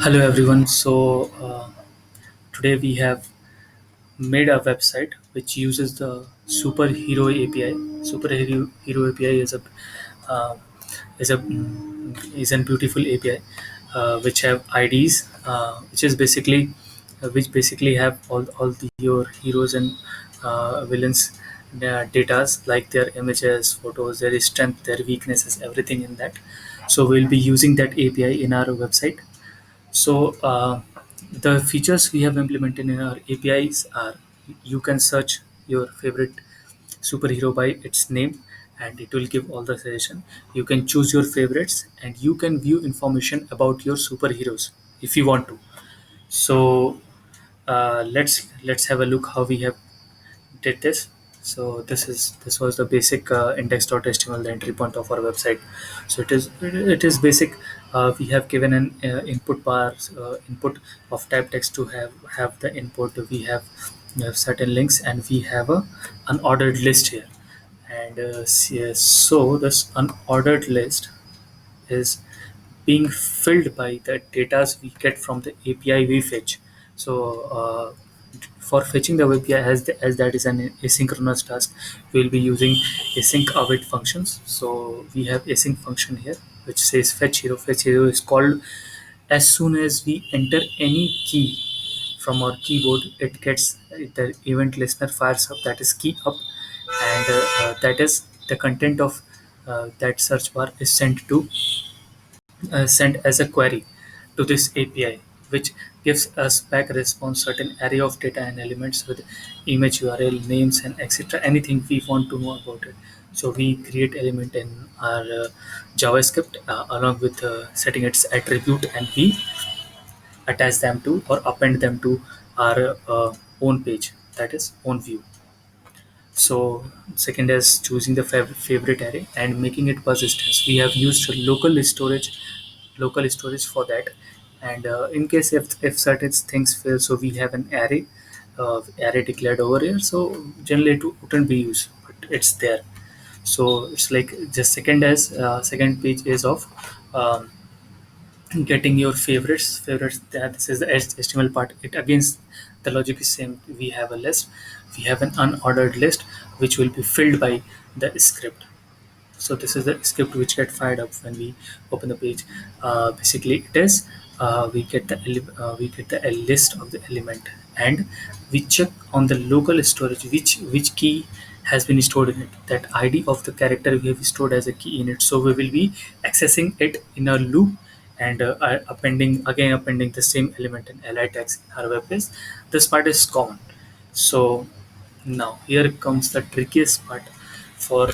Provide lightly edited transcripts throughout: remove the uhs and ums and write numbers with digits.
Hello everyone. Today we have made a website which uses the Superhero API. Superhero API uh, is a beautiful API which have IDs, which basically have your heroes and villains datas like their images, photos, their strength, their weaknesses, everything in that. So we'll be using that API in our website. So the features we have implemented in our APIs are you can search your favorite superhero by its name and it will give all the suggestion. You can choose your favorites and you can view information about your superheroes if you want to. So let's have a look how we have did this. So this was the basic index.html, the entry point of our website. So it is basic. We have given an input bar, input of type text to have the input. We have certain links and we have a unordered list here. And so this unordered list is being filled by the data we get from the API we fetch. So for fetching the API, as that is an asynchronous task, we'll be using async await functions. So we have async function here, which says fetch hero. Fetch hero is called as soon as we enter any key from our keyboard. It gets the event listener fires up that is key up, and that is the content of that search bar is sent as a query to this API, which gives us back a response certain array of data and elements with image, URL, names, and etc. Anything we want to know about it. So we create element in our JavaScript along with setting its attribute, and we attach them to or append them to our own page, that is own view. So second is choosing the favorite array and making it persistence. We have used local storage for that. And in case if certain things fail, so we have an array declared over here. So generally it wouldn't be used, but it's there. So it's like just second page is of um, getting your favorites. That this is the HTML part. It again, the logic is same. We have a list, we have an unordered list which will be filled by the script. So this is the script which get fired up when we open the page. Basically it is we get the list of the element, and we check on the local storage which key has been stored in it, that ID of the character we have stored as a key in it. So we will be accessing it in a loop, and appending the same element in li tags in our web page. This part is common. So now here comes the trickiest part for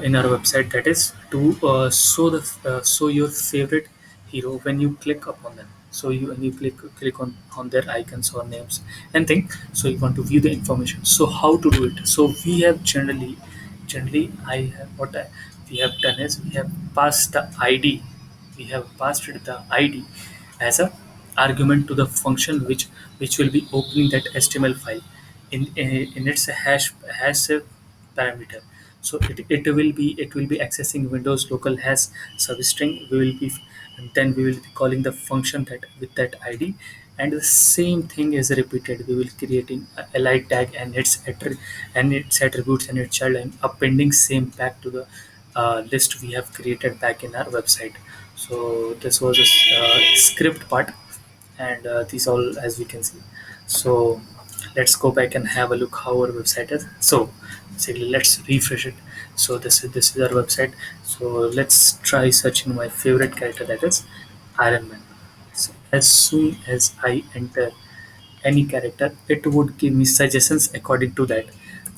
in our website, that is to show your favorite hero when you click upon them. So you when you click on their icons or names and thing, so you want to view the information. So how to do it? So we have generally I have what I, we have done is we have passed the ID. We have passed it the ID as a argument to the function which will be opening that HTML file in its hash parameter. So it will be accessing Windows local hash substring. We will be calling the function that with that ID, and the same thing is repeated. We will creating a li tag and its attributes and its child, and appending same back to the list we have created back in our website. So this was a script part, and these all as we can see. So let's go back and have a look how our website is. So basically let's refresh it. So this is our website. So let's try searching my favorite character, that is Iron Man. So as soon as I enter any character, it would give me suggestions according to that.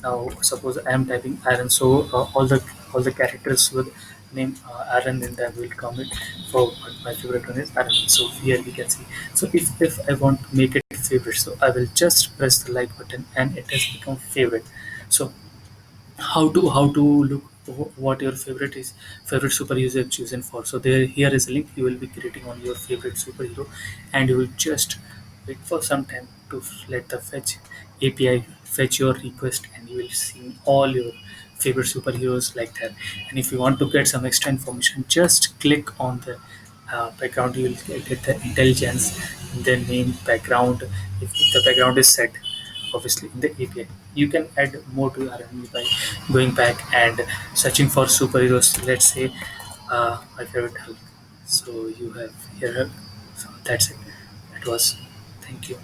Now suppose I am typing Iron, so all the characters with name Iron, then that will come it. For my favorite one is Iron. So here we can see. So if I want to make it favorite, so I will just press the like button and it has become favorite. So how to look what your favorite superhero you have chosen for. So there here is a link. You will be creating on your favorite superhero, and you will just wait for some time to let the fetch API fetch your request, and you will see all your favorite superheroes like that. And if you want to get some extra information, just click on the background, you will get the intelligence in the name background. If the background is set, obviously in the API, you can add more to RME by going back and searching for superheroes. Let's say my favorite Hulk. So you have here Hulk. So that's it. That was. Thank you.